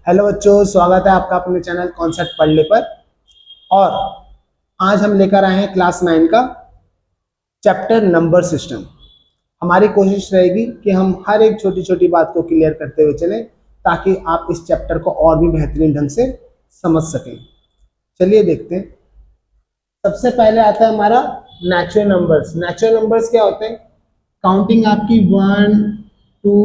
Hello बच्चों, स्वागत है आपका अपने चैनल कॉन्सेप्ट पढ़ने पर। और आज हम लेकर आए हैं क्लास 9 का चैप्टर नंबर सिस्टम। हमारी कोशिश रहेगी कि हम हर एक छोटी छोटी बात को क्लियर करते हुए चलें ताकि आप इस चैप्टर को और भी बेहतरीन ढंग से समझ सकें। चलिए देखते हैं। सबसे पहले आता है हमारा नेचुरल नंबर्स। नेचुरल नंबर्स क्या होते हैं? काउंटिंग आपकी 1 2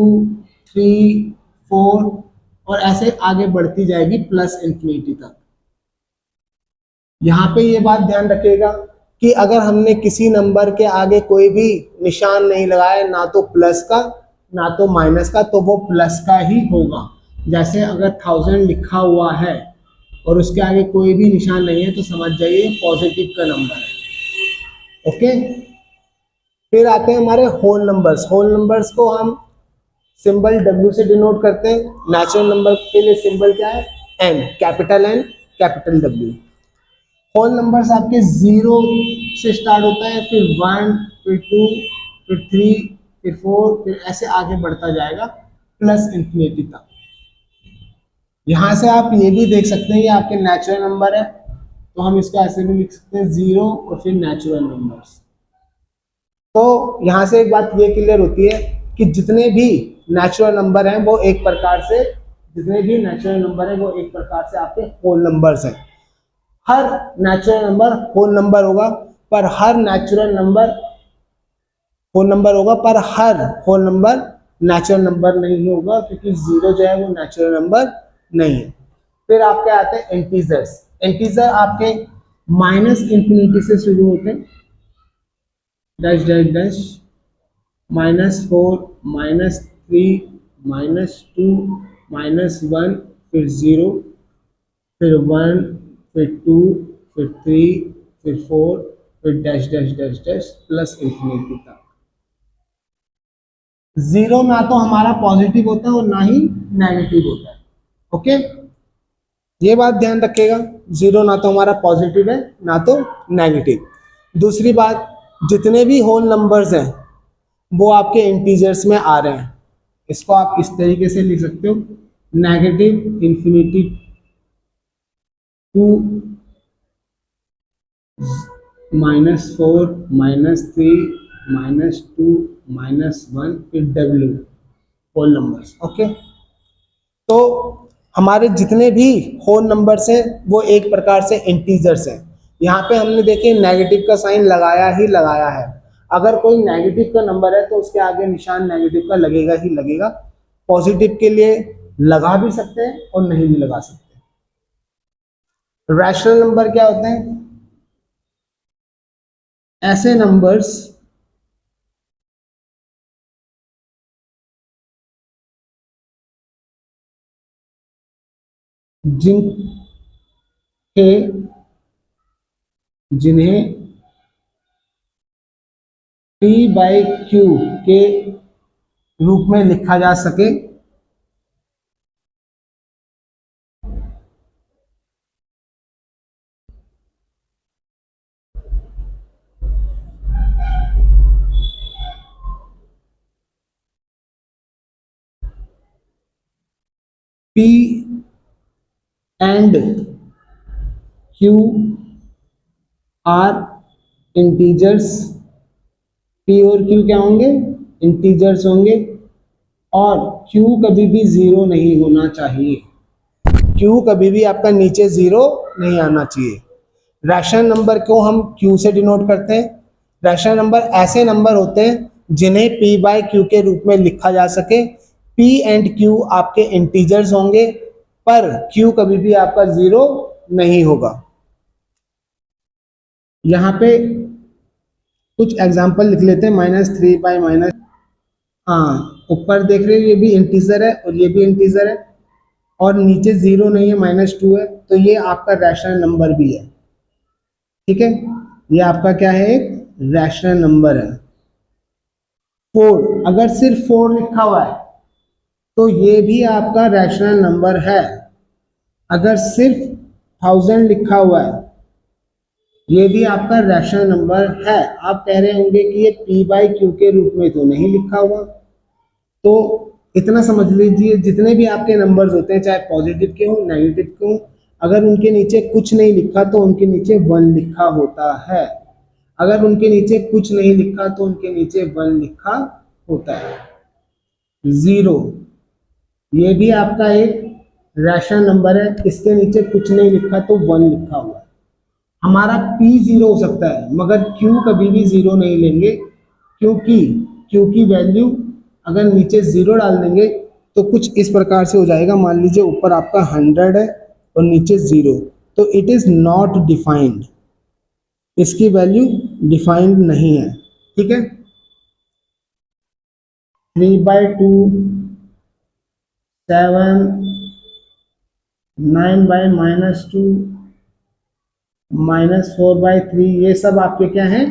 3 4 और ऐसे आगे बढ़ती जाएगी प्लस इंफिनिटी तक। यहाँ पे ये बात ध्यान रखिएगा कि अगर हमने किसी नंबर के आगे कोई भी निशान नहीं लगाया, ना तो प्लस का ना तो माइनस का, तो वो प्लस का ही होगा। जैसे अगर 1000 लिखा हुआ है और उसके आगे कोई भी निशान नहीं है तो समझ जाइए पॉजिटिव का नंबर है। ओके, फिर आते हैं हमारे होल नंबर्स। होल नंबर्स को हम सिंबल W से डिनोट करते हैं। नेचुरल नंबर के लिए सिंबल क्या है? N, capital N capital W। Whole numbers आपके 0 से स्टार्ट होता है, फिर 1, फिर 2, फिर 3, फिर 4, फिर ऐसे आगे बढ़ता जाएगा प्लस इंफिनिटी तक। यहां से आप ये भी देख सकते हैं ये आपके नेचुरल नंबर है, तो हम इसको ऐसे भी लिख सकते हैं 0 और फिर नेचुरल नंबर्स। तो यहां से एक बात ये क्लियर होती है कि जितने भी नेचुरल नंबर हैं वो एक प्रकार से आपके होल नंबर्स हैं। हर नेचुरल नंबर होल नंबर होगा, पर हर नेचुरल नंबर होल नंबर होगा, पर हर होल नंबर नेचुरल नंबर नहीं होगा, क्योंकि 0 जो है वो नेचुरल नंबर नहीं है। फिर आपके आते हैं इंटीजर्स। इंटीजर आपके माइनस इंफिनिटी से शुरू होते हैं, डैश डैश डैश, -4, -3, -2, -1, फिर 0, फिर 1, फिर 2, फिर 3, फिर 4, फिर dash dash dash dash plus infinity तक। 0 ना तो हमारा पॉजिटिव होता है और ना ही नेगेटिव होता है। ओके, ये बात ध्यान रखिएगा। 0 ना तो हमारा पॉजिटिव है ना तो नेगेटिव। दूसरी बात, जितने भी होल नंबर्स हैं वो आपके इंटीजर्स में आ रहे हैं। इसको आप इस तरीके से लिख सकते हो, नेगेटिव इंफिनिटी 2, -4, -3, -2, -1, फिर W होल नंबर्स। ओके, तो हमारे जितने भी होल नंबर्स हैं वो एक प्रकार से इंटीजर्स हैं। यहाँ पे हमने देखिए नेगेटिव का साइन लगाया ही लगाया है। अगर कोई नेगेटिव का नंबर है तो उसके आगे निशान नेगेटिव का लगेगा ही लगेगा। पॉजिटिव के लिए लगा भी सकते हैं और नहीं भी लगा सकते। रैशनल नंबर क्या होते हैं? ऐसे नंबर्स जिन्हें P/Q के रूप में लिखा जा सके। P and Q are integers. P और Q क्या होंगे? इंटीजर्स होंगे। और Q कभी भी 0 नहीं होना चाहिए। Q कभी भी आपका नीचे 0 नहीं आना चाहिए। रैशनल नंबर को हम Q से डिनोट करते हैं। रैशनल नंबर ऐसे नंबर होते हैं जिन्हें P/Q के रूप में लिखा जा सके। P एंड Q आपके इंटीजर्स होंगे, पर Q कभी भी आपका 0 नहीं होगा। यहाँ पे कुछ एग्जाम्पल लिख लेते हैं। -3/, हाँ, ऊपर देख रहे हो ये भी इंटीजर है और ये भी इंटीजर है, और नीचे 0 नहीं है, -2 है, तो ये आपका रैशनल नंबर भी है। ठीक है, ये आपका क्या है? एक रैशनल नंबर है। 4, अगर सिर्फ 4 लिखा हुआ है तो ये भी आपका रैशनल नंबर है। अगर सिर्फ 1000 लिखा हुआ है ये भी आपका रैशनल नंबर है। आप कह रहे होंगे कि ये P/Q के रूप में तो नहीं लिखा हुआ, तो इतना समझ लीजिए, जितने भी आपके नंबर्स होते हैं, चाहे पॉजिटिव के हो नेगेटिव के हो, अगर उनके नीचे कुछ नहीं लिखा तो उनके नीचे 1 लिखा होता है। अगर उनके नीचे कुछ नहीं लिखा तो उनके नीचे 1 लिखा होता है। 0 ये भी आपका एक रैशनल नंबर है, इसके नीचे कुछ नहीं लिखा तो 1 लिखा हुआ है। हमारा P 0 हो सकता है मगर Q कभी भी 0 नहीं लेंगे, क्योंकि Q की वैल्यू अगर नीचे 0 डाल देंगे तो कुछ इस प्रकार से हो जाएगा। मान लीजिए ऊपर आपका 100 है और नीचे 0, तो इट इज नॉट डिफाइंड, इसकी वैल्यू डिफाइंड नहीं है। ठीक है, 3/2, 7, 9/-2, -4/3, ये सब आपके क्या हैं,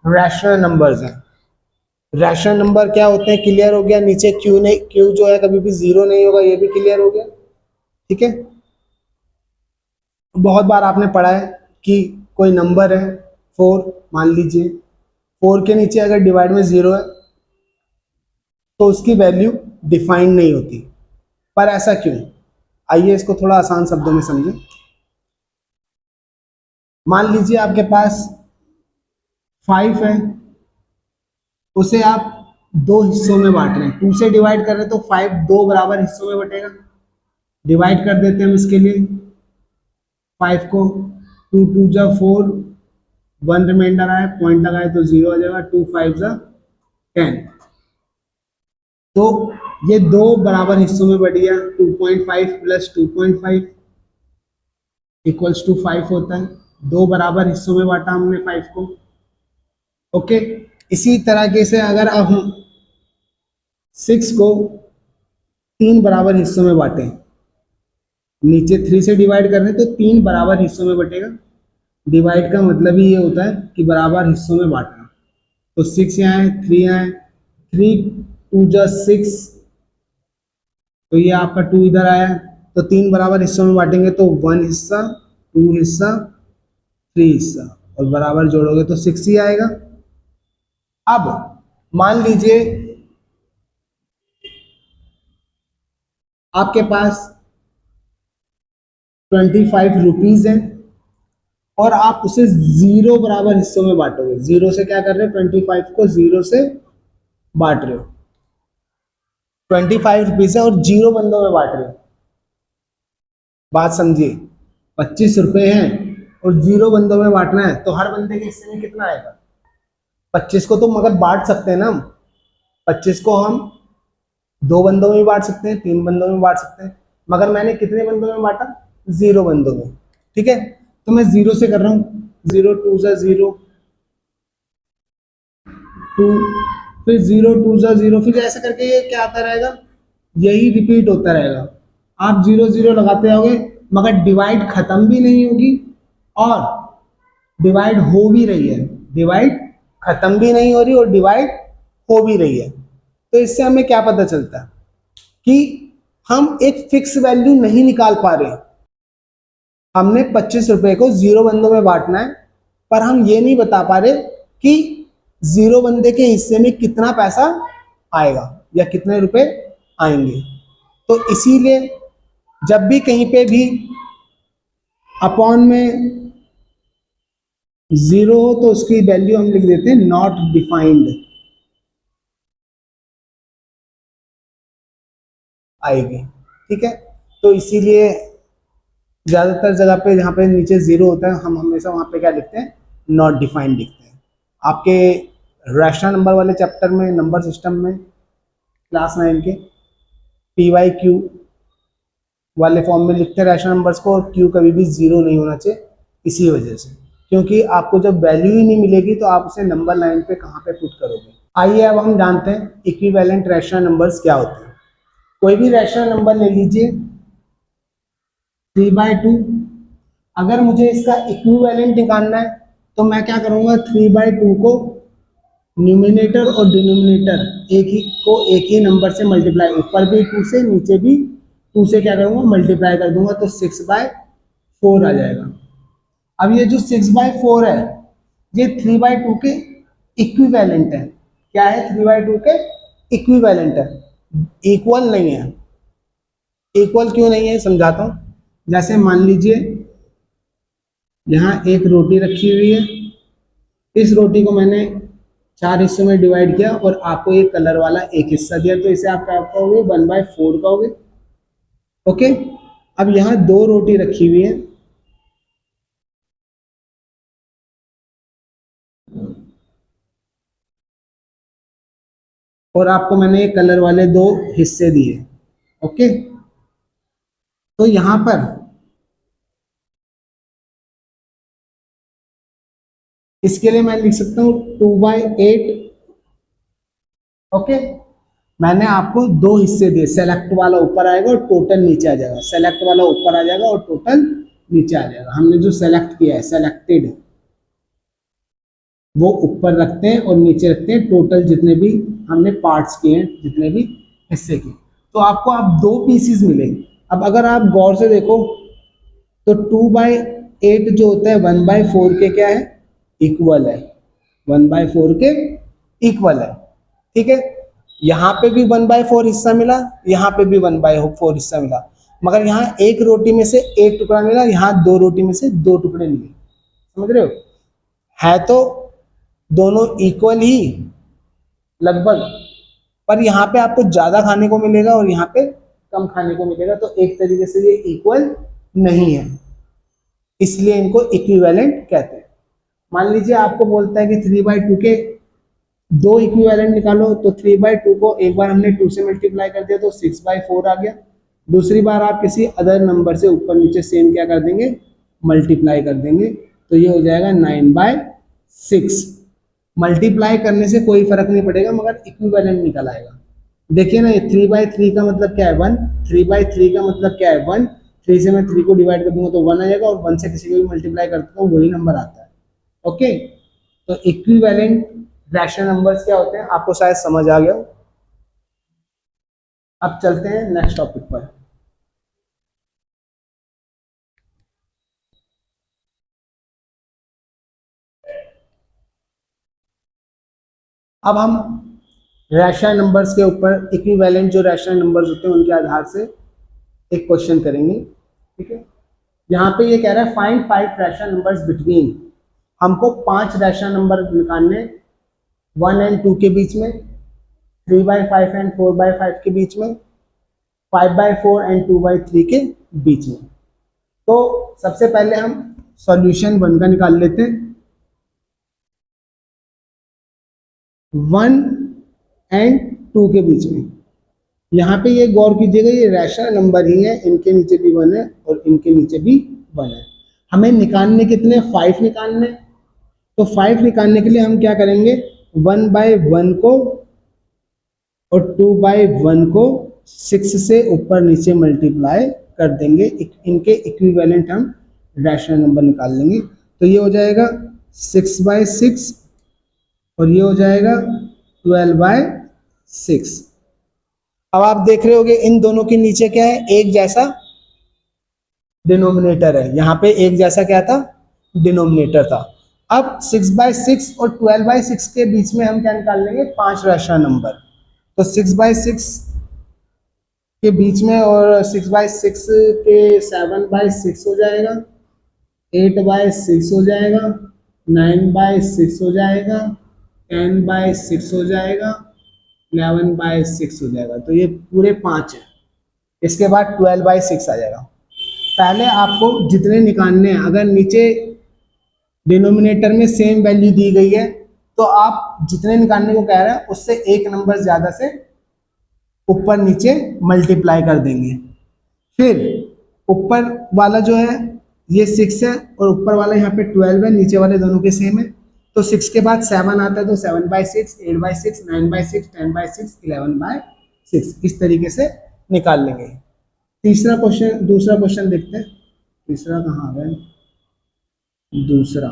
रैशनल नंबर्स हैं। रैशनल नंबर क्या होते हैं, क्लियर हो गया। नीचे क्यू नहीं, क्यू जो है कभी भी 0 नहीं होगा, ये भी क्लियर हो गया। ठीक है, बहुत बार आपने पढ़ा है कि कोई नंबर है 4, मान लीजिए 4 के नीचे अगर डिवाइड में 0 है तो उसकी वैल्यू डिफाइंड नहीं होती। पर ऐसा क्यों, आइए इसको थोड़ा आसान शब्दों में समझें। मान लीजिए आपके पास 5 है, उसे आप 2 हिस्सों में बांट रहे हैं, 2 से डिवाइड कर रहे हैं तो 5 2 बराबर हिस्सों में बटेगा। डिवाइड कर देते हैं हम इसके लिए 5 को, 2 2 जा 4, 1 रिमाइंडर आया, पॉइंट लगाए तो 0 आ जाएगा, 2 5 जा 10। तो ये 2 बराबर हिस्सों में बट गया, 2.5 प्लस 2.5 इक्वल्स टू 5 होता है। 2 बराबर हिस्सों में बांटा हमने 5 को। ओके, इसी तरीके से अगर अब हम 6 को 3 बराबर हिस्सों में बांटें, नीचे 3 से डिवाइड कर रहे हैं तो 3 बराबर हिस्सों में बटेगा। डिवाइड का मतलब ही ये होता है कि बराबर हिस्सों में बांटना। तो 6 यहाँ है, 3 यहाँ है, 3 2 जा 6, तो ये आपका 2 इधर आया, तो 3 बराबर हिस्सों में बांटेंगे तो 1 हिस्सा, 2 हिस्सा, 3 हिस्सा, और बराबर जोड़ोगे तो 6 ही आएगा। अब मान लीजिए आपके पास 25 रुपीज है और आप उसे 0 बराबर हिस्सों में बांटोगे। 0 से क्या कर रहे हो, 25 को 0 से बांट रहे हो। 25 रुपीज है और 0 बंदों में बांट रहे हो। बात समझिए, 25 रुपए हैं और 0 बंदों में बांटना है, तो हर बंदे के हिस्से में कितना आएगा। 25 को तो मगर बांट सकते हैं ना हम, 25 को हम 2 बंदों में भी बांट सकते हैं, 3 बंदों में बांट सकते हैं, मगर मैंने कितने बंदों में बांटा, 0 बंदों में। ठीक है, तो मैं 0 से कर रहा हूँ, 0 2 जा 0, 2, फिर 0 2 जा 0, फिर ऐसा करके ये क्या आता रहेगा, यही रिपीट होता रहेगा। आप 0 0 लगाते जाओगे मगर डिवाइड खत्म भी नहीं होगी और डिवाइड हो भी रही है, डिवाइड खत्म भी नहीं हो रही और डिवाइड हो भी रही है। तो इससे हमें क्या पता चलता है कि हम एक फिक्स वैल्यू नहीं निकाल पा रहे। हमने 25 रुपए को 0 बंदों में बांटना है, पर हम ये नहीं बता पा रहे कि 0 बंदे के हिस्से में कितना पैसा आएगा या कितने रुपए आएंगे। तो इसीलिए जब भी कहीं पे भी अपॉन में 0 हो तो उसकी वैल्यू हम लिख देते हैं नॉट डिफाइंड आएगी। ठीक है, तो इसीलिए ज्यादातर जगह पे जहाँ पे नीचे 0 होता है हम हमेशा वहाँ पे क्या लिखते हैं, नॉट डिफाइंड लिखते हैं। आपके रैशनल नंबर वाले चैप्टर में, नंबर सिस्टम में, क्लास 9 के PYQ वाले फॉर्म में लिखते हैं रैशनल नंबर्स को, और Q कभी भी 0 नहीं होना चाहिए इसी वजह से, क्योंकि आपको जब वैल्यू ही नहीं मिलेगी तो आप उसे नंबर लाइन पे कहाँ पे पुट करोगे। आइए अब हम जानते हैं इक्विवेलेंट रैशनल नंबर्स क्या होते हैं। कोई भी रैशनल नंबर ले लीजिए 3/2, अगर मुझे इसका इक्विवेलेंट निकालना है तो मैं क्या करूँगा, 3/2 को न्यूमिनेटर और डिनोमिनेटर एक ही नंबर से मल्टीप्लाई, ऊपर भी 2 से नीचे भी 2 से क्या करूँगा, मल्टीप्लाई कर दूंगा, तो 6/4 आ जाएगा। अब ये जो 6/4 है ये 3/2 के इक्विवेलेंट है। क्या है, 3/2 के इक्विवेलेंट है। इक्वल नहीं है। इक्वल क्यों नहीं है समझाता हूं। जैसे मान लीजिए यहाँ एक रोटी रखी हुई है, इस रोटी को मैंने 4 हिस्सों में डिवाइड किया और आपको ये कलर वाला एक हिस्सा दिया, तो इसे आप क्या कहोगे, 1/4 कहोगे। ओके, अब यहाँ 2 रोटी रखी हुई है, और आपको मैंने ये कलर वाले 2 हिस्से दिए। ओके, तो यहां पर इसके लिए मैं लिख सकता हूं 2/8। ओके, मैंने आपको 2 हिस्से दिए, सेलेक्ट वाला ऊपर आएगा और टोटल नीचे आ जाएगा, सेलेक्ट वाला ऊपर आ जाएगा और टोटल नीचे आ जाएगा। हमने जो सेलेक्ट किया है, सेलेक्टेड, वो ऊपर रखते हैं और नीचे रखते हैं टोटल जितने भी हमने पार्ट्स किए हैं, जितने भी हिस्से किए। तो आपको आप 2 पीसीस मिले। अब अगर आप गौर से देखो तो 2/8 जो होता है 1/4 के क्या है, इक्वल है, 1/4 के इक्वल है। ठीक है, यहाँ पे भी 1/4 हिस्सा मिला, यहाँ पे भी 1/4 हिस्सा मिला, मगर यहाँ एक रोटी में से एक टुकड़ा मिला, यहाँ 2 रोटी में से 2 टुकड़े मिले। समझ रहे हो, है तो दोनों इक्वल ही लगभग, पर यहाँ पे आपको ज्यादा खाने को मिलेगा और यहाँ पे कम खाने को मिलेगा, तो एक तरीके से ये इक्वल नहीं है, इसलिए इनको इक्विवेलेंट कहते हैं। मान लीजिए आपको बोलता है कि 3/2 के 2 इक्विवेलेंट निकालो, तो 3/2 को एक बार हमने 2 से मल्टीप्लाई कर दिया तो 6/4 आ गया। दूसरी बार आप किसी अदर नंबर से ऊपर नीचे सेम क्या कर देंगे, मल्टीप्लाई कर देंगे, तो ये हो जाएगा 9/6। मल्टीप्लाई करने से कोई फर्क नहीं पड़ेगा, मगर इक्विवेलेंट निकल आएगा। देखिए ना, ये 3/3 का मतलब क्या है 1, 3/3 का मतलब क्या है 1, 3 से मैं 3 को डिवाइड कर दूंगा तो 1 आ जाएगा, और 1 से किसी को भी मल्टीप्लाई करता हूँ वही नंबर आता है। ओके, तो इक्विवेलेंट रैशनल नंबर्स क्या होते हैं आपको शायद समझ आ गया। अब चलते हैं नेक्स्ट टॉपिक पर। अब हम रैशनल नंबर्स के ऊपर, इक्विवेलेंट जो रैशनल नंबर्स होते हैं उनके आधार से एक क्वेश्चन करेंगे। ठीक है, यहाँ पे ये कह रहा है फाइंड 5 रैशनल नंबर्स बिटवीन, हमको 5 रैशनल नंबर निकालने 1 और 2 के बीच में, 3/5 और 4/5 के बीच में, 5/4 और 2/3 के बीच में। तो सबसे पहले हम सॉल्यूशन 1 का निकाल लेते हैं। 1 और 2 के बीच में, यहाँ पे ये गौर कीजिएगा, ये रैशनल नंबर ही है, इनके नीचे भी 1 है और इनके नीचे भी 1 है। हमें निकालने कितने, 5 निकालने। तो 5 निकालने के लिए हम क्या करेंगे, 1/1 को और 2/1 को 6 से ऊपर नीचे मल्टीप्लाई कर देंगे, इनके इक्विवेलेंट हम रैशनल नंबर निकाल लेंगे। तो ये हो जाएगा 6/6 और ये हो जाएगा 12/6। अब आप देख रहे होगे इन दोनों के नीचे क्या है, एक जैसा डिनोमिनेटर है। यहाँ पे एक जैसा क्या था, डिनोमिनेटर था। अब 6/6 और 12/6 के बीच में हम क्या निकाल लेंगे, 5 रैशनल नंबर। तो 6/6 के बीच में और 6/6 के 7/6 हो जाएगा, 8/6 हो जाएगा, 9/6 हो जाएगा, 10/6 हो जाएगा, 11/6 हो जाएगा। तो ये पूरे 5 है। इसके बाद 12/6 आ जाएगा। पहले आपको जितने निकालने हैं, अगर नीचे डिनोमिनेटर में सेम वैल्यू दी गई है तो आप जितने निकालने को कह रहे हैं उससे एक नंबर ज्यादा से ऊपर नीचे मल्टीप्लाई कर देंगे। फिर ऊपर वाला जो है ये 6 है और ऊपर वाला यहाँ पे 12 है, नीचे वाले दोनों के सेम है। तो 6 के बाद 7 आता है, तो 7/6, 8/6, 9/6, 10/6, 11/6, इस तरीके से निकाल लेंगे। तीसरा क्वेश्चन, दूसरा क्वेश्चन देखते हैं। तीसरा कहाँ आ गया, दूसरा,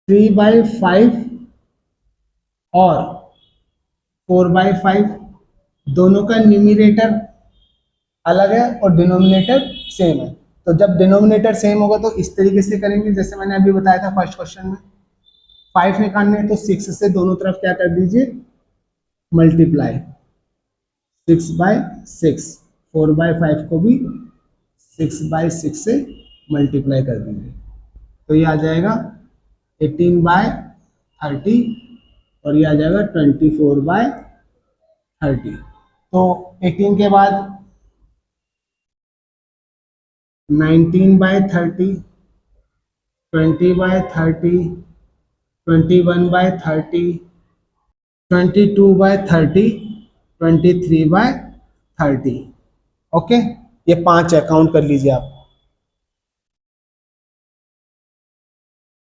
थ्री बाई फाइव और 4/5 दोनों का न्यूमिनेटर अलग है और डिनोमिनेटर सेम है। तो जब डिनोमिनेटर सेम होगा तो इस तरीके से करेंगे जैसे मैंने अभी बताया था फर्स्ट क्वेश्चन में। 5 निकालने हैं तो 6 से दोनों तरफ क्या कर दीजिए, मल्टीप्लाई, 6/6, 4/5 को भी 6/6 से मल्टीप्लाई कर दीजिए, तो ये आ जाएगा 18/30 और ये आ जाएगा 24/30। तो 18 के बाद 19/30, 20/30, 21/30, 22/30, 23/30। ओके, ये 5 है, काउंट कर लीजिए आप।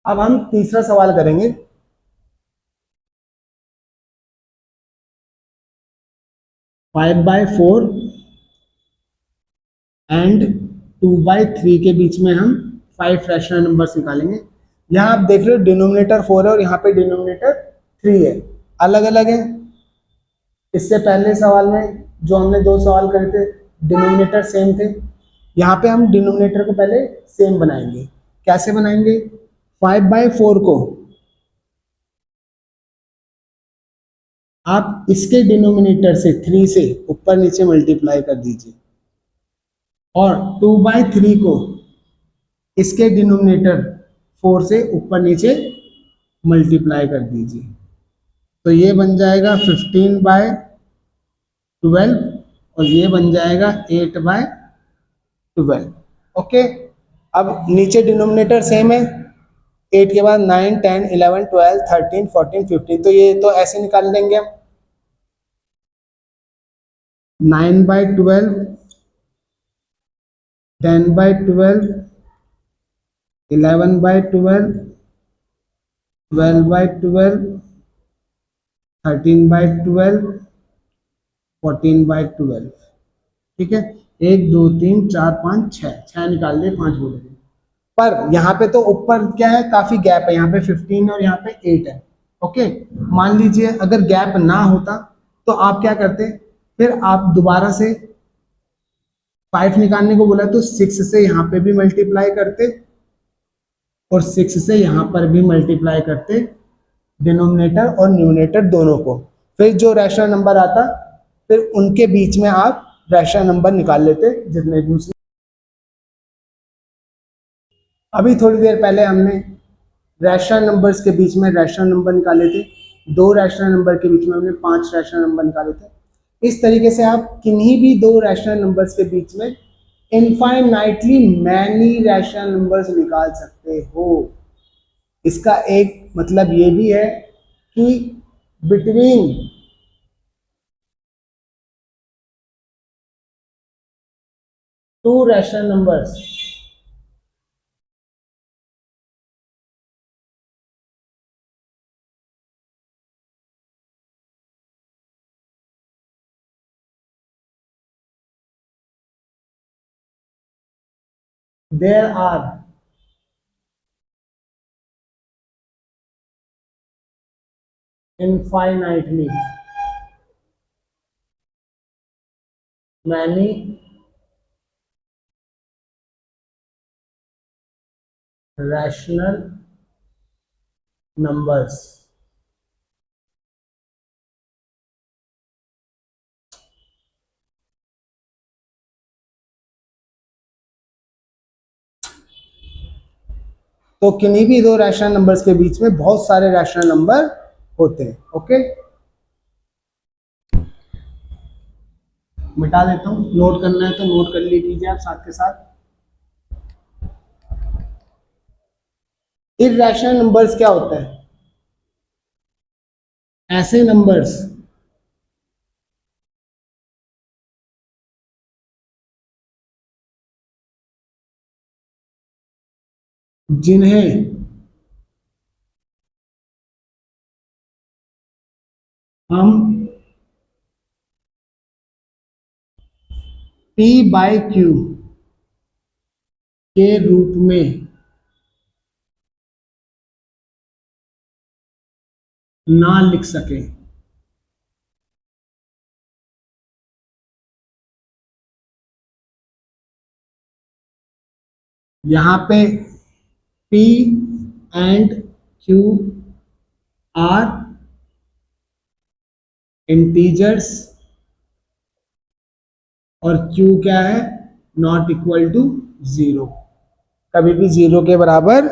अब हम तीसरा सवाल करेंगे। 5/4 एंड 2/3 के बीच में हम 5 रैशनल नंबर्स निकालेंगे। यहाँ आप देख रहे हो डिनोमिनेटर 4 है और यहाँ पे डिनोमिनेटर 3 है, अलग अलग है। इससे पहले सवाल में जो हमने 2 सवाल करे थे डिनोमिनेटर सेम थे, यहाँ पे हम डिनोमिनेटर को पहले सेम बनाएंगे। कैसे बनाएंगे? 5/4 को आप इसके डिनोमिनेटर से 3 से ऊपर नीचे मल्टीप्लाई कर दीजिए और 2/3 को इसके डिनोमिनेटर 4 से ऊपर नीचे मल्टीप्लाई कर दीजिए, तो ये बन जाएगा 15/12 और ये बन जाएगा 8/12। ओके, अब नीचे डिनोमिनेटर सेम है, 8 के बाद 9, 10, 11, 12, 13, 14, 15, तो ये तो ऐसे निकाल लेंगे हम। 9/12, 10/12, 11/12, 12/12, 13/12, 14/12। ठीक है, 1 2 3 4 5 6 निकाल लिए, 5 बोले थे। पर यहाँ पे तो ऊपर क्या है, काफी गैप है, यहाँ पे 15 और यहाँ पे 8 है। ओके, मान लीजिए अगर गैप ना होता तो आप क्या करते, फिर आप दोबारा से 5 निकालने को बोला तो 6 से यहाँ पे भी मल्टीप्लाई करते और 6 से यहाँ पर भी मल्टीप्लाई करते, डिनोमिनेटर और न्यूमरेटर दोनों को। फिर जो रैशनल नंबर आता फिर उनके बीच में आप रैशनल नंबर निकाल लेते जितने दूसरे। अभी थोड़ी देर पहले हमने रैशनल नंबर्स के बीच में रैशनल नंबर निकाले थे, 2 रैशनल नंबर के बीच में हमने 5 रैशनल नंबर निकाले थे। इस तरीके से आप किन्हीं भी 2 रैशनल नंबर्स के बीच में इनफाइनाइटली मैनी रैशनल नंबर्स निकाल सकते हो। इसका एक मतलब ये भी है कि between two rational numbers there are infinitely many rational numbers. तो किन्हीं भी 2 रैशनल नंबर्स के बीच में बहुत सारे रैशनल नंबर होते हैं। ओके, मिटा देता हूं, नोट करना है तो नोट कर लीजिए आप साथ के साथ। इर्रेशनल नंबर्स क्या होता है? ऐसे नंबर्स जिन्हें हम P/Q के रूप में ना लिख सके। यहाँ पे P and Q are integers और क्यू क्या है, नॉट इक्वल टू जीरो, कभी भी जीरो के बराबर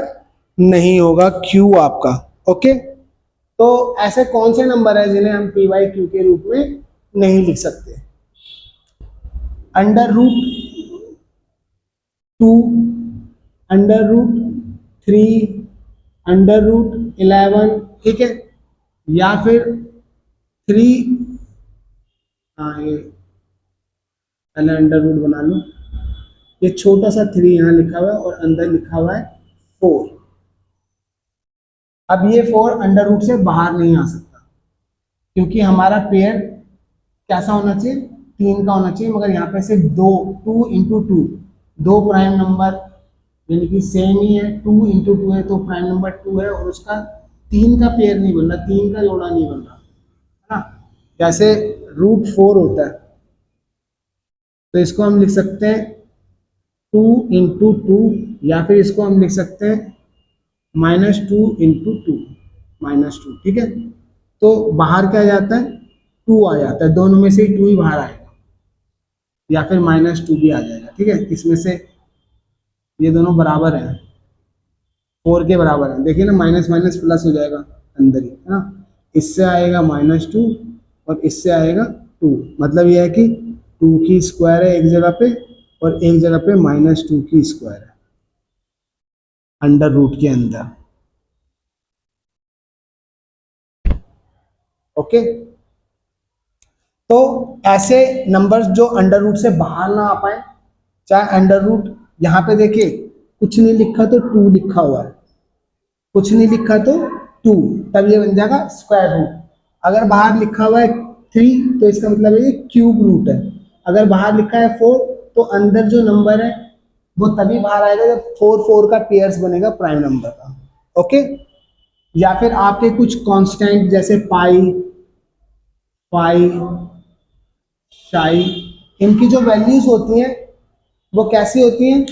नहीं होगा क्यू आपका। ओके, तो ऐसे कौन से नंबर है जिन्हें हम पी वाई क्यू के रूप में नहीं लिख सकते? Under root 2, under root 3, under root 11, ठीक है, या फिर 3, हाँ ये पहले अंडर रूट बना लो, ये छोटा सा 3 यहाँ लिखा हुआ है और अंदर लिखा हुआ है 4। अब ये 4 अंडर रूट से बाहर नहीं आ सकता, क्योंकि हमारा पेयर कैसा होना चाहिए, 3 का होना चाहिए, मगर यहाँ पे सिर्फ 2, 2 × 2, दो प्राइम नंबर, यानी कि सेम ही है, 2 × 2 है तो प्राइम नंबर 2 है, और उसका 3 का पेयर नहीं बन रहा, 3 का जोड़ा नहीं बन रहा है ना। जैसे √4 होता है, तो इसको हम लिख सकते हैं 2 × 2, या फिर इसको हम लिख सकते हैं -2 × 2, -2, ठीक है। तो बाहर क्या आ जाता है, 2 आ जाता है, दोनों में से 2 ही बाहर आएगा, या फिर -2 भी आ जाएगा, ठीक है। इसमें से ये दोनों बराबर हैं, 4 के बराबर है, देखिए ना, माइनस माइनस प्लस हो जाएगा अंदर ही, है ना। इससे आएगा -2 और इससे आएगा 2, मतलब ये है कि 2 की स्क्वायर है एक जगह पे और एक जगह पे -2 की स्क्वायर है अंडर रूट के अंदर। ओके, तो ऐसे नंबर्स जो अंडर रूट से बाहर ना आ पाए, चाहे अंडर रूट, यहाँ पे देखिए कुछ नहीं लिखा तो 2 लिखा हुआ है, कुछ नहीं लिखा तो 2, तब ये बन जाएगा स्क्वायर रूट। अगर बाहर लिखा हुआ है 3 तो इसका मतलब है ये क्यूब रूट है। अगर बाहर लिखा है 4 तो अंदर जो नंबर है वो तभी बाहर आएगा जब 4 का पेयर्स बनेगा प्राइम नंबर का। ओके, या फिर आपके कुछ कांस्टेंट जैसे पाई, पाई, शाई, इनकी जो वैल्यूज होती हैं वो कैसी होती हैं,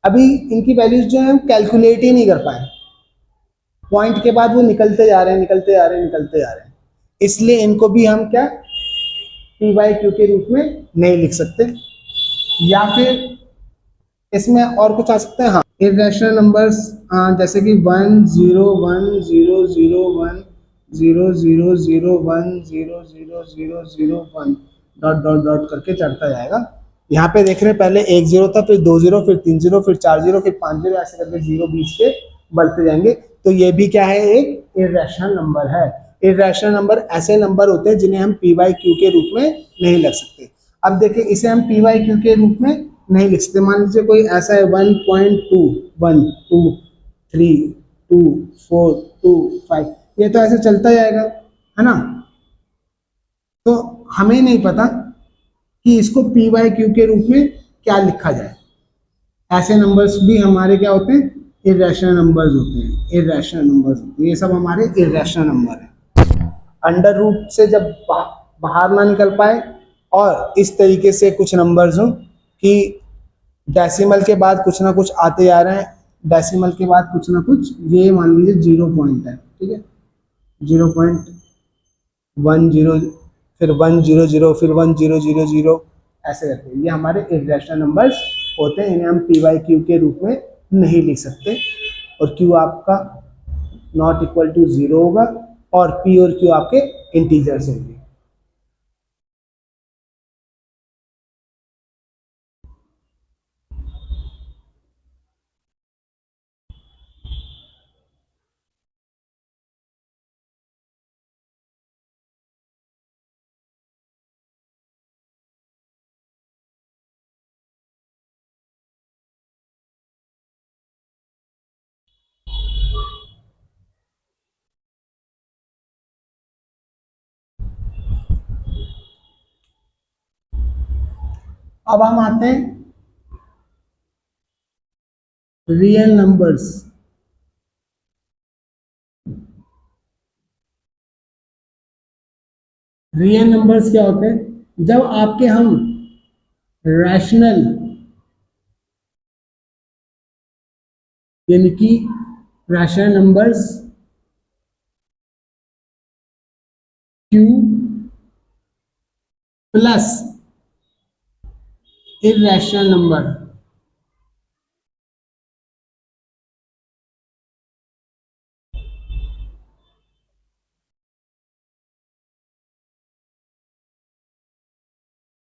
अभी इनकी वैल्यूज जो है हम कैलकुलेट ही नहीं कर पाए, पॉइंट के बाद वो निकलते जा रहे हैं, निकलते जा रहे हैं, निकलते जा रहे हैं, इसलिए इनको भी हम क्या पी वाई क्यू के रूप में नहीं लिख सकते। या फिर इसमें और कुछ आ सकते हैं, हाँ, इरेशनल नंबर्स, जैसे कि 1 0 1 0 0 1 0 0 0 1 0 0 0 0 1 डॉट डॉट डॉट करके चढ़ता जाएगा। यहाँ पे देख रहे हैं पहले 1 0 था, फिर 2 0, फिर 3 0, फिर 4 0, फिर 5 0, ऐसे करके 0 बीच के बढ़ते जाएंगे। तो ये भी क्या है, एक इरेशनल नंबर है। इरेशनल नंबर ऐसे नंबर होते हैं जिन्हें हम पी वाई क्यू के रूप में नहीं लिख सकते। अब देखिए इसे हम पी वाई क्यू के रूप में नहीं लिख सकते। मान लीजिए कोई ऐसा है 1.2 1 2 3 2 4 2 5, ये तो ऐसे चलता जाएगा, है ना। तो हमें नहीं पता कि इसको पी वाई क्यू के रूप में क्या लिखा जाए। ऐसे नंबर्स भी हमारे क्या होते हैं, इरेशनल नंबर्स होते हैं, इरेशनल नंबर्स होते हैं, ये सब हमारे इरेशनल नंबर हैं। अंडर रूट से जब बाहर ना निकल पाए और इस तरीके से कुछ नंबर्स हों कि डेसिमल के बाद कुछ ना कुछ आते जा रहे हैं, डेसिमल के बाद कुछ ना कुछ, ये मान लीजिए 0 पॉइंट है, ठीक है, 0.10, फिर 100, फिर 1000, ऐसे करके ये हमारे इरेशनल नंबर्स होते हैं, इन्हें हम पी वाई क्यू के रूप में नहीं लिख सकते। और क्यू आपका नॉट इक्वल टू 0 होगा और पी और क्यू आपके इंटीजर्स होंगे। अब हम आते हैं रियल नंबर्स। रियल नंबर्स क्या होते हैं, जब आपके हम रैशनल, यानी कि rational numbers Q plus irrational number,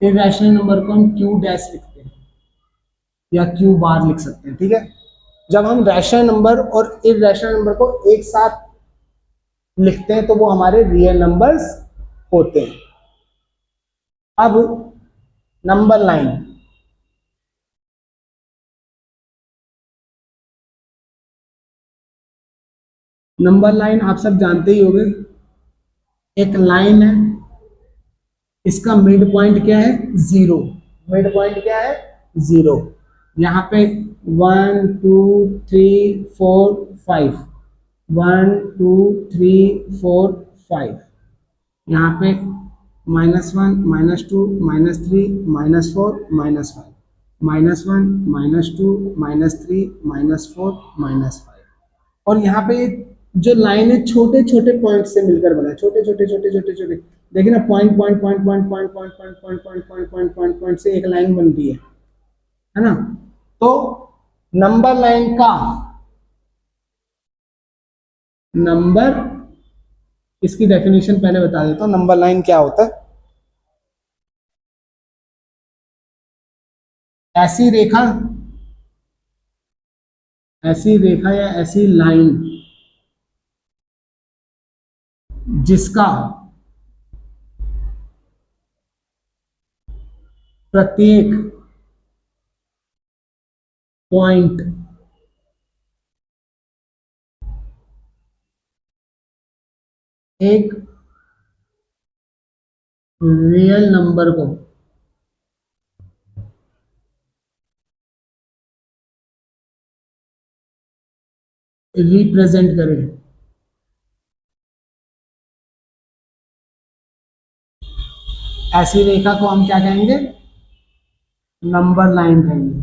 irrational number को हम क्यू डैश लिखते हैं या क्यू बार लिख सकते हैं, ठीक है। जब हम रैशनल नंबर और इर्रेशनल नंबर को एक साथ लिखते हैं तो वो हमारे रियल नंबर्स होते हैं। अब नंबर लाइन, नंबर लाइन आप सब जानते ही होंगे, एक लाइन है, इसका मिड पॉइंट क्या है, जीरो। मिड पॉइंट क्या है, जीरो। यहाँ पे 1 2 3 4 5, 1 2 3 4 5, यहाँ पे -1 -2 -3 -4 -5, -1 -2 -3 -4 -5। और यहाँ पे जो लाइन है छोटे छोटे पॉइंट से मिलकर बना है, छोटे छोटे छोटे छोटे छोटे, देखिए ना, point point point point point point point point point point point point point से एक लाइन बनती है ना। तो नंबर लाइन का नंबर, इसकी डेफिनेशन पहले बता देता हूँ, नंबर लाइन क्या होता है। ऐसी रेखा, ऐसी रेखा या ऐसी लाइन जिसका प्रत्येक पॉइंट एक रियल नंबर को रिप्रेजेंट करे, ऐसी रेखा को हम क्या कहेंगे, नंबर लाइन कहेंगे।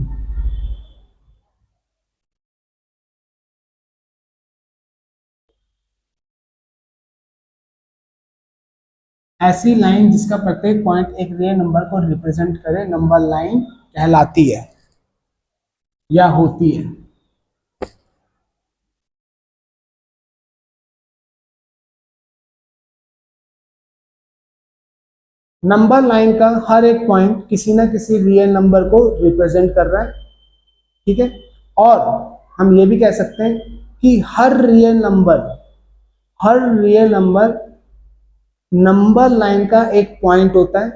ऐसी लाइन जिसका प्रत्येक पॉइंट एक रियल नंबर को रिप्रेजेंट करे नंबर लाइन कहलाती है या होती है। नंबर लाइन का हर एक पॉइंट किसी ना किसी रियल नंबर को रिप्रेजेंट कर रहा है, ठीक है। और हम ये भी कह सकते हैं कि हर रियल नंबर, हर रियल नंबर नंबर लाइन का एक पॉइंट होता है,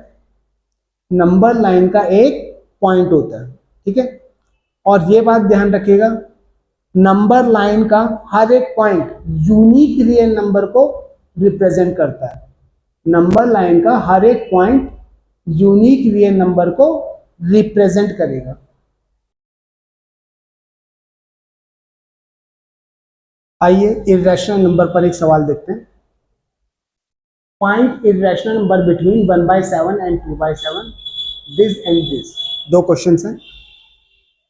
नंबर लाइन का एक पॉइंट होता है, ठीक है। और ये बात ध्यान रखिएगा, नंबर लाइन का हर एक पॉइंट यूनिक रियल नंबर को रिप्रेजेंट करता है। नंबर लाइन का हर एक पॉइंट यूनिक रियल नंबर को रिप्रेजेंट करेगा। आइए इर्रेशनल नंबर पर एक सवाल देखते हैं। Find irrational number between 1/7 and 2/7, this and this. दो क्वेश्चन हैं,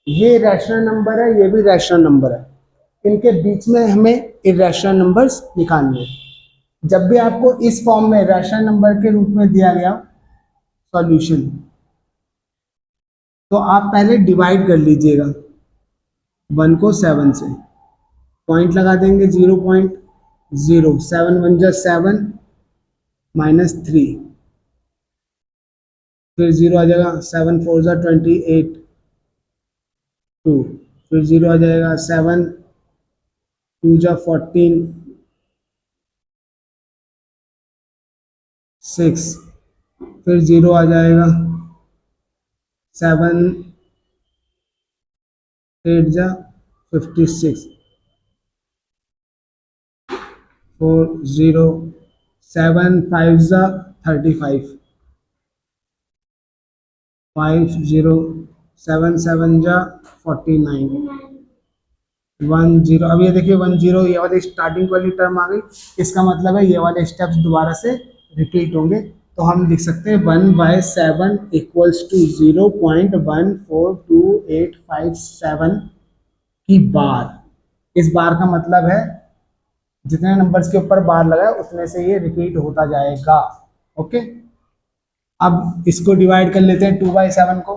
ये रैशनल नंबर है, ये भी रैशनल नंबर है, इनके बीच में हमें इर्रेशनल नंबर्स निकालने हैं। जब भी आपको इस फॉर्म में रैशनल नंबर के रूप में दिया गया सॉल्यूशन, तो आप पहले डिवाइड कर लीजिएगा 1 को 7 से, पॉइंट लगा देंगे 0.0, 7 1 जा 7 -3, फिर 0 आ जाएगा, 7 4 जा 28 2, फिर 0 आ जाएगा, 7 2 जा 14 6, फिर 0 आ जाएगा, 7 8 जा 56, 4 0, 7 5 जा 35, 5 0, 7 7 जा 49, 1 0। अब ये देखिए 1 0, ये वाली स्टार्टिंग वाली टर्म आ गई, इसका मतलब है ये वाले स्टेप्स दोबारा से रिपीट होंगे। तो हम लिख सकते हैं 1/7 इक्वल्स टू 0.14287 की बार। इस बार का मतलब है जितने नंबर्स के ऊपर बार लगा है उतने से ये रिपीट होता जाएगा। ओके, अब इसको डिवाइड कर लेते हैं 2/7 को।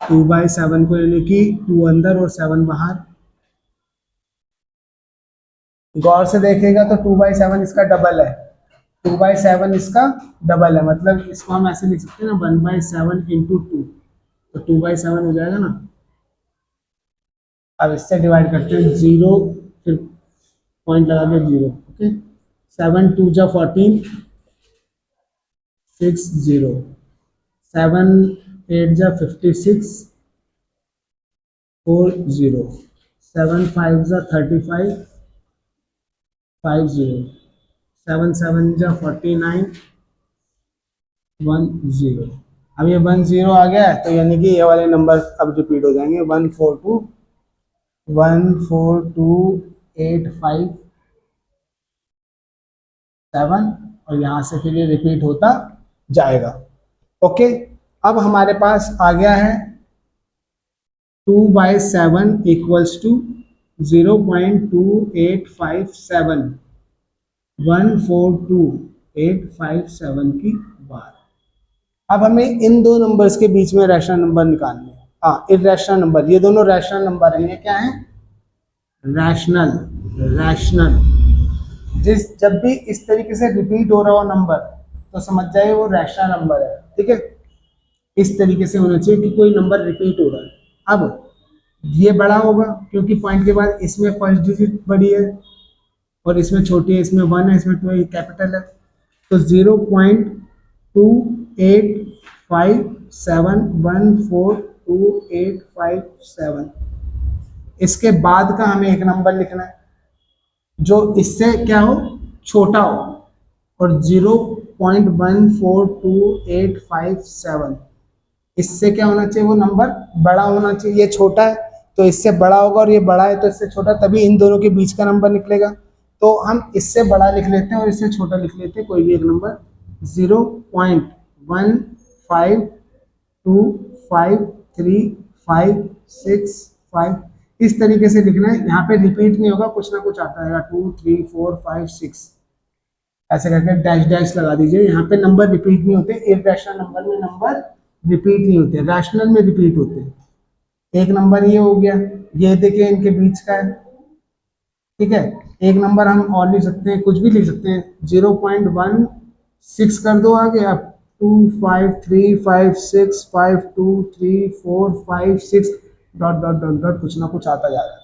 2/7 को यानी कि 2 अंदर और 7 बाहर। गौर से देखेगा तो 2/7 इसका डबल है, 2/7 इसका डबल है, मतलब इसको हम ऐसे लिख सकते हैं ना 1/7 इंटू 2, तो 2/7 हो जाएगा ना। अब इससे डिवाइड करते हैं, 0 फिर पॉइंट लगा के 0। ओके, 7 2 जा 14, 6 0, 7 8 जा 56, 4 0, 7 5 जा 35, 5 0, 7 7 जा 49, 1 0। अब ये 1 0 आ गया है, तो यानी कि ये वाले नंबर अब रिपीट हो जाएंगे, 1 4 2 1 4 2 8 5 7, और यहाँ से फिर ये रिपीट होता जाएगा। ओके, अब हमारे पास आ गया है 2/7 इक्वल्स टू 0.2857, 142857 की बार। अब हमें इन दो नंबर्स के बीच में रैशनल नंबर निकालने हैं। हाँ, इर्रेशनल नंबर, ये दोनों रैशनल नंबर हैं। ये क्या है? रैशनल। रैशनल जब भी इस तरीके से रिपीट हो रहा हो नंबर, तो समझ जाइए वो रैशनल नंबर है। ठीक है, इस तरीके से होना चाहिए कि कोई नंबर रिपीट हो रहा है। अब ये बड़ा होगा क्योंकि पॉइंट के बाद इसमें फर्स्ट डिजिट बड़ी है और इसमें छोटी है, इसमें 1 है, इसमें 2 है, कैपिटल है। तो 0.2857142857, इसके बाद का हमें एक नंबर लिखना है जो इससे क्या हो, छोटा हो, और 0.142857 इससे क्या होना चाहिए, वो नंबर बड़ा होना चाहिए। ये छोटा है तो इससे बड़ा होगा और ये बड़ा है तो इससे छोटा, तभी इन दोनों के बीच का नंबर निकलेगा। तो हम इससे बड़ा लिख लेते हैं और इससे छोटा लिख लेते हैं कोई भी एक नंबर, 0.1525356 इस तरीके से लिखना है। यहाँ पे रिपीट नहीं होगा, कुछ ना कुछ आता है, 2 3 4 5 6 ऐसे करके डैश डैश लगा दीजिए। यहाँ पे नंबर रिपीट नहीं होते, इर्रेशनल नंबर में नंबर रिपीट नहीं होते, रैशनल में रिपीट होते हैं। एक नंबर ये हो गया, ये देखिए इनके बीच का है। ठीक है, एक नंबर हम और लिख सकते हैं, कुछ भी लिख सकते हैं, 0.16 कर दो आगे, अब 2 5 3 5 6 5 2 3 4 5 6 डॉट डॉट डॉट डॉट कुछ ना कुछ आता जा रहा है।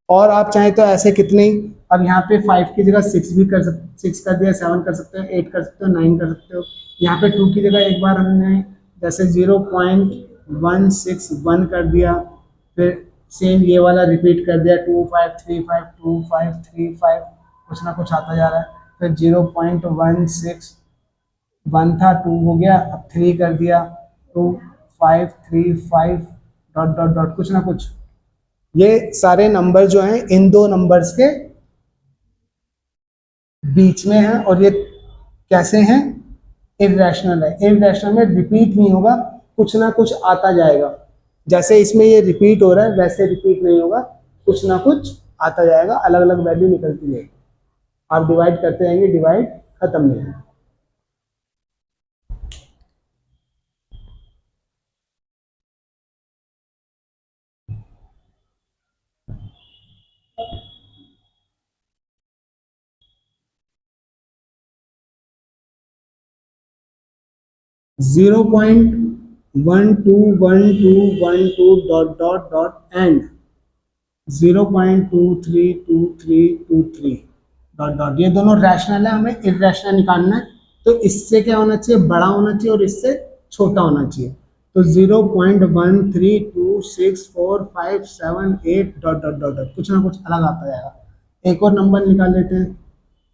और आप चाहें तो ऐसे कितने ही, अब यहाँ पे 5 की जगह 6 भी कर सकते, 6 कर दिया, 7 कर सकते हो, 8 कर सकते हो, 9 कर सकते हो। यहाँ पे 2 की जगह एक बार हमने जैसे 0.161 कर दिया, फिर सेम ये वाला रिपीट कर दिया, 2 5 3 5 2 5 3 5 कुछ ना कुछ आता जा रहा है। फिर 0.161 था, 2 हो गया, अब 3 कर दिया, 2 5 3 5 डॉट डॉट डॉट कुछ ना कुछ। ये सारे नंबर जो हैं इन दो नंबर्स के बीच में हैं, और ये कैसे हैं, इर्रेशनल है। इर्रेशनल में रिपीट नहीं होगा, कुछ ना कुछ आता जाएगा। जैसे इसमें ये रिपीट हो रहा है वैसे रिपीट नहीं होगा, कुछ ना कुछ आता जाएगा, अलग अलग वैल्यू निकलती है। आप डिवाइड करते रहेंगे, डिवाइड खत्म नहीं है। 0.121212 dot dot dot and 0.232323 dot dot, ये दोनों रैशनल है, हमें इर्रेशनल निकालना है। तो इससे क्या होना चाहिए, बड़ा होना चाहिए, और इससे छोटा होना चाहिए। तो 0.1326457 डॉट डॉट डॉट डॉट कुछ ना कुछ अलग आता जाएगा। एक और नंबर निकाल लेते हैं,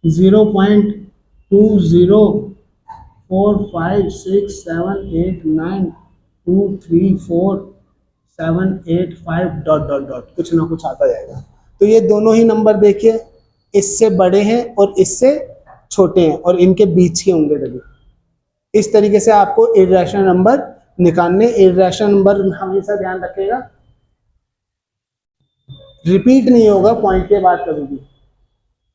0.20456789234785 डॉट डॉट डॉट कुछ ना कुछ आता जाएगा। तो ये दोनों ही नंबर देखिए, इससे बड़े हैं और इससे छोटे हैं, और इनके बीच के होंगे तभी। इस तरीके से आपको इर्रेशनल नंबर निकालने। इर्रेशनल नंबर हमेशा ध्यान रखिएगा रिपीट नहीं होगा पॉइंट के बाद कभी भी,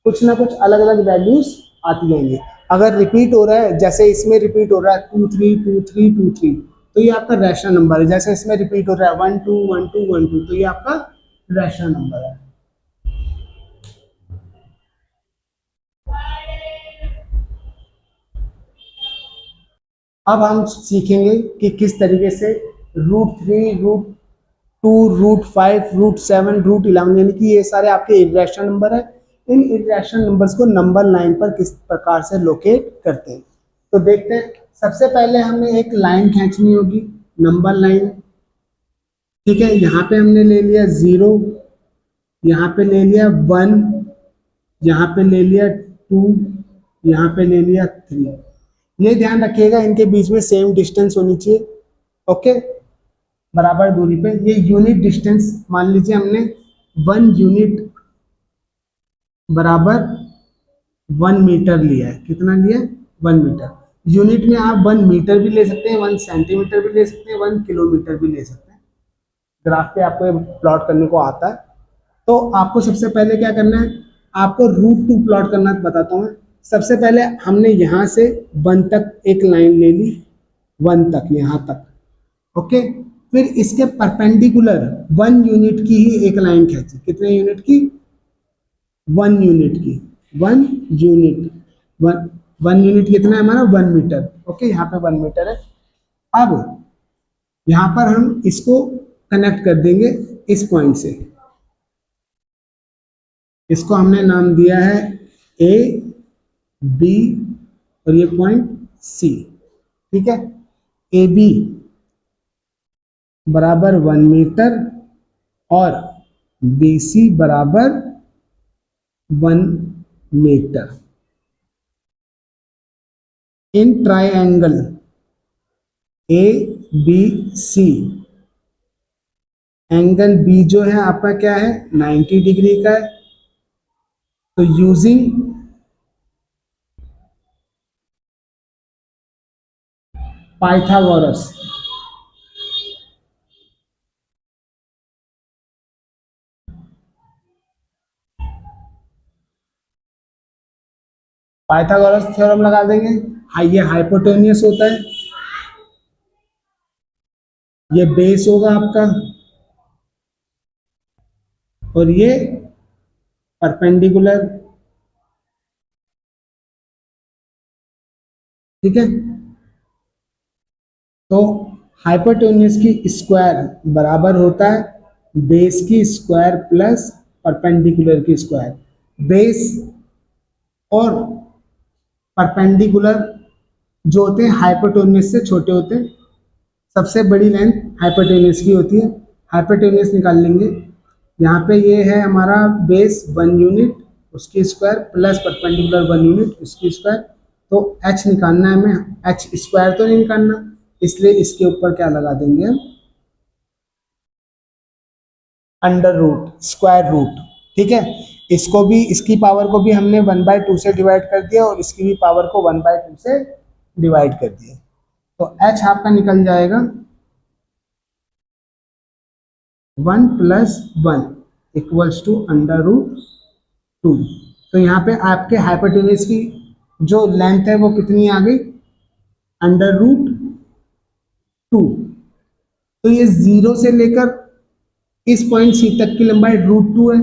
कुछ ना कुछ अलग अलग वैल्यूज आती जाएंगी। अगर रिपीट हो रहा है, जैसे इसमें रिपीट हो रहा है 2 3 2 3 2 3, तो ये आपका रैशनल नंबर है। जैसे इसमें रिपीट हो रहा है 1 2 1 2 1 2, तो ये आपका रैशनल नंबर है। अब हम सीखेंगे कि किस तरीके से √3 √2 √5 √7 √11, यानी कि ये सारे आपके इरेशनल नंबर है। इन इरेशनल नंबर्स को नंबर लाइन पर किस प्रकार से लोकेट करते हैं, तो देखते हैं। सबसे पहले हमें एक लाइन खींचनी होगी, नंबर लाइन। ठीक है, यहाँ पे हमने ले लिया 0, यहाँ पे ले लिया 1, यहाँ पे ले लिया 2, यहाँ पे ले लिया 3। ये ध्यान रखिएगा इनके बीच में सेम डिस्टेंस होनी चाहिए। ओके, बराबर दूरी पे। ये यूनिट डिस्टेंस मान लीजिए हमने 1 यूनिट बराबर 1 मीटर लिया है। कितना लिया है? 1 मीटर। यूनिट में आप 1 मीटर भी ले सकते हैं, 1 सेंटीमीटर भी ले सकते हैं, 1 किलोमीटर भी ले सकते हैं। ग्राफ पे आपको प्लॉट करने को आता है। तो आपको सबसे पहले क्या करना है, आपको √2 प्लॉट करना बताता हूँ मैं। सबसे पहले हमने यहाँ से 1 तक एक लाइन ले ली, 1 तक, यहाँ तक। ओके, फिर इसके परपेंडिकुलर 1 यूनिट की ही एक लाइन खींची। कितने यूनिट की? 1 यूनिट की। 1 यूनिट, 1 यूनिट कितना है हमारा? 1 मीटर। ओके, यहाँ पे 1 मीटर है। अब यहाँ पर हम इसको कनेक्ट कर देंगे इस पॉइंट से। इसको हमने नाम दिया है ए बी और ये पॉइंट सी। ठीक है, ए बी बराबर 1 मीटर और बी सी बराबर 1 मीटर। In triangle A B C, angle B जो है आपका क्या है? 90 डिग्री का है। तो यूजिंग पाइथागोरस, पाइथागोरस थ्योरम लगा देंगे। ये हाइपोटेन्यूस होता है, ये बेस होगा आपका, और ये परपेंडिकुलर। ठीक है, तो हाइपोटेन्यूस की स्क्वायर बराबर होता है बेस की स्क्वायर प्लस परपेंडिकुलर की स्क्वायर। बेस और परपेंडिकुलर जो होते हैं हाइपोटेन्यूस से छोटे होते हैं। सबसे बड़ी लेंथ हाइपोटेन्यूस की होती है। हाइपोटेन्यूस निकाल लेंगे। यहाँ पे ये है हमारा बेस 1 यूनिट, उसकी स्क्वायर प्लस परपेंडिकुलर 1 यूनिट, उसकी स्क्वायर। तो h निकालना है हमें, h स्क्वायर तो नहीं निकालना, इसलिए इसके ऊपर क्या लगा देंगे हम? Under root, square root. ठीक है, इसको भी, इसकी पावर को भी हमने 1/2 से डिवाइड कर दिया और इसकी भी पावर को 1/2 से डिवाइड कर दिया। तो h आपका निकल जाएगा 1 + 1 = √2। तो यहाँ पे आपके हाइपोटेन्यूस की जो लेंथ है वो कितनी आ गई? √2। तो ये 0 से लेकर इस पॉइंट सी तक की लंबाई √2 है।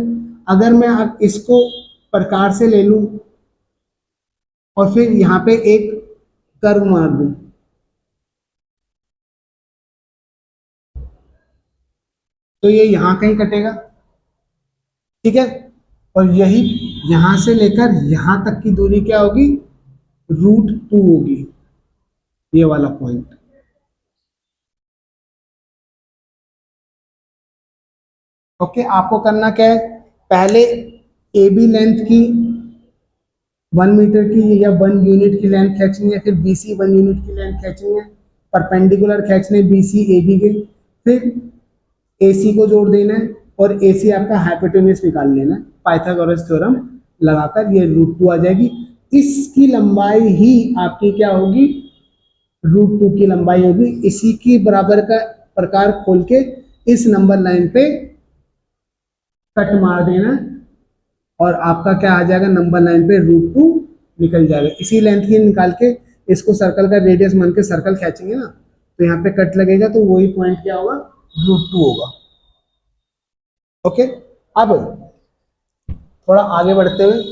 अगर मैं अब इसको प्रकार से ले लूं और फिर यहाँ पे एक कर्व मार दूं, तो ये यहाँ कहीं कटेगा। ठीक है, और यही यहां से लेकर यहां तक की दूरी क्या होगी? √2 होगी, ये वाला पॉइंट। ओके, आपको करना क्या है, पहले ए बी लेंथ की 1 मीटर की या 1 यूनिट की लेंथ खींचनी है, फिर बी सी 1 यूनिट की लेंथ खींचनी है, परपेंडिकुलर खींचने बी सी ए बी के, फिर ए सी को जोड़ देना है और ए सी आपका हाइपोटेन्यूस निकाल लेना है। पाइथागोरस थ्योरम लगाकर ये √2 आ जाएगी। इसकी लंबाई ही आपकी क्या होगी? √2 की लंबाई होगी। इसी की बराबर का प्रकार खोल के इस नंबर लाइन पे कट मार देना और आपका क्या आ जाएगा, नंबर लाइन पे √2 निकल जाएगा। इसी लेंथ की निकाल के इसको सर्कल का रेडियस मान के सर्कल खींचेंगे ना, तो यहाँ पे कट लगेगा, तो वही पॉइंट क्या होगा, √2 होगा। ओके, अब थोड़ा आगे बढ़ते हुए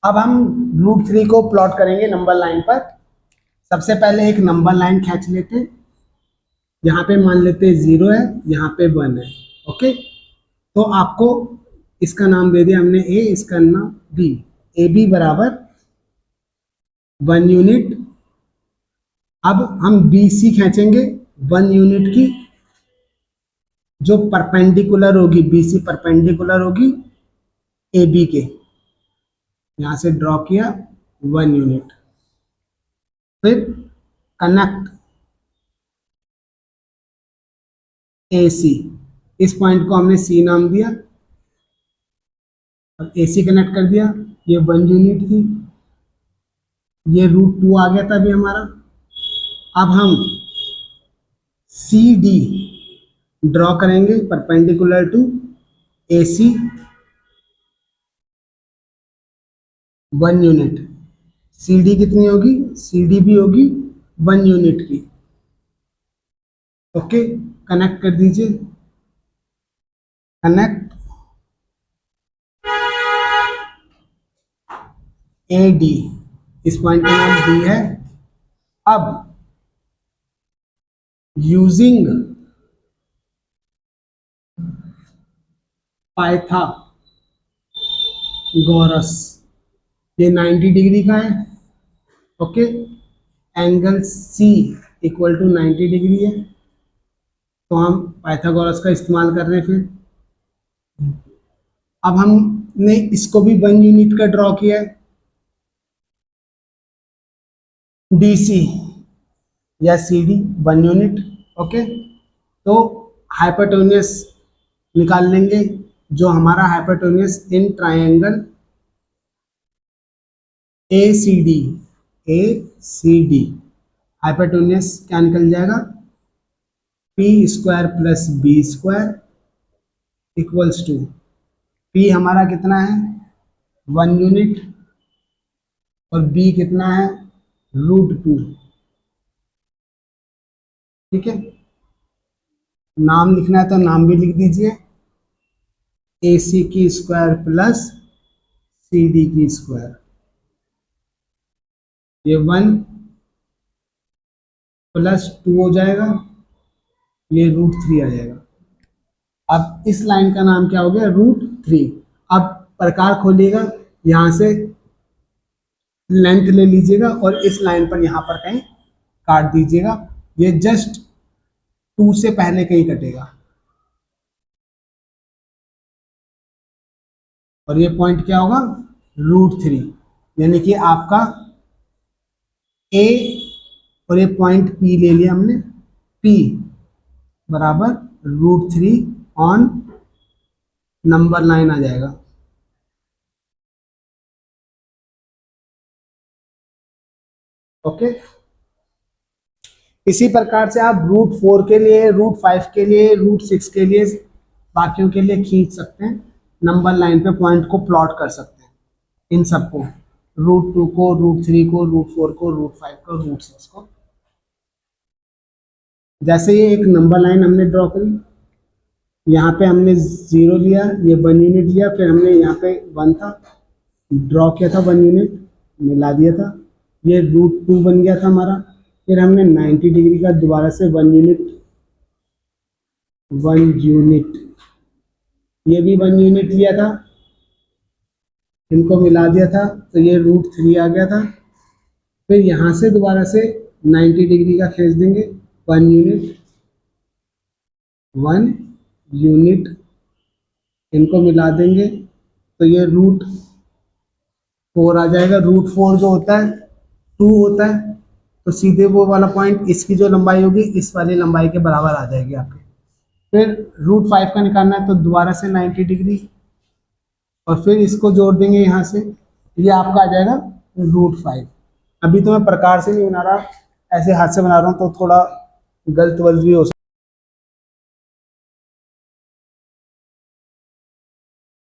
अब हम √3 को प्लॉट करेंगे नंबर लाइन पर। सबसे पहले एक नंबर लाइन खींच लेते हैं, यहाँ पे मान लेते हैं 0 है, यहाँ पे 1 है। ओके, तो आपको इसका नाम दे दिया हमने ए, इसका नाम बी। ए बी बराबर 1 यूनिट। अब हम बी सी खींचेंगे 1 यूनिट की, जो परपेंडिकुलर होगी, बी सी परपेंडिकुलर होगी ए बी के। यहां से ड्रॉ किया 1 यूनिट। फिर कनेक्ट ए सी, इस पॉइंट को हमने सी नाम दिया और ए सी कनेक्ट कर दिया। ये 1 यूनिट थी, ये √2 आ गया था अभी हमारा। अब हम सी डी ड्रॉ करेंगे perpendicular to A C 1 unit. C D कितनी होगी, सी डी भी होगी 1 यूनिट की। ओके, कनेक्ट कर दीजिए, कनेक्ट ए डी, इस पॉइंट का नाम डी है। अब यूजिंग पाइथागोरस, ये 90 डिग्री का है। Okay, angle C equal to 90 degree है, तो हम पाइथागोरस का इस्तेमाल कर रहे हैं। फिर अब हमने इसको भी 1 यूनिट का ड्रॉ किया है, डी सी या सी डी 1 यूनिट। ओके, तो हाइपोटेन्यूस निकाल लेंगे, जो हमारा hypotenuse in triangle A C D hypotenuse क्या निकल जाएगा, P square plus B square equals to, P हमारा कितना है 1 यूनिट और बी कितना है √2। ठीक है, नाम लिखना है तो नाम भी लिख दीजिए, ए सी की स्क्वायर प्लस सी डी की स्क्वायर। ये 1 प्लस 2 हो जाएगा, ये √3 आ जाएगा। अब इस लाइन का नाम क्या हो गया, √3। अब प्रकार खोलिएगा, यहां से लेंथ ले लीजिएगा और इस लाइन पर यहां पर कहीं काट दीजिएगा। ये जस्ट 2 से पहले कहीं कटेगा और ये पॉइंट क्या होगा, √3। यानी कि आपका ए और ये पॉइंट पी ले लिया हमने, पी बराबर √3 ऑन नंबर लाइन आ जाएगा। ओके, इसी प्रकार से आप √4 के लिए, √5 के लिए, √6 के लिए, बाकियों के लिए खींच सकते हैं, नंबर लाइन पे पॉइंट को प्लॉट कर सकते हैं। इन सबको, √2 को, √3 को, √4 को, √5 को, √6 को। जैसे ये एक नंबर लाइन हमने ड्रॉ करी, यहाँ पे हमने 0 लिया, ये 1 यूनिट लिया, फिर हमने यहाँ पे 1 था ड्रॉ किया था 1 यूनिट मिला दिया था, ये √2 बन गया था हमारा। फिर हमने 90 डिग्री का दोबारा से 1 यूनिट, ये भी 1 यूनिट लिया था, इनको मिला दिया था, तो ये √3 आ गया था। फिर यहाँ से दोबारा से 90 डिग्री का खींच देंगे, 1 यूनिट, इनको मिला देंगे, तो ये √4 आ जाएगा। √4 जो होता है 2 होता है, तो सीधे वो वाला पॉइंट, इसकी जो लंबाई होगी इस वाली लंबाई के बराबर आ जाएगी आपके। फिर √5 का निकालना है, तो दोबारा से 90 डिग्री और फिर इसको जोड़ देंगे यहाँ से, ये आपका आ जाएगा √5। अभी तो मैं प्रकार से नहीं बना रहा, ऐसे हाथ से बना रहा हूँ तो थोड़ा गलत वलत भी हो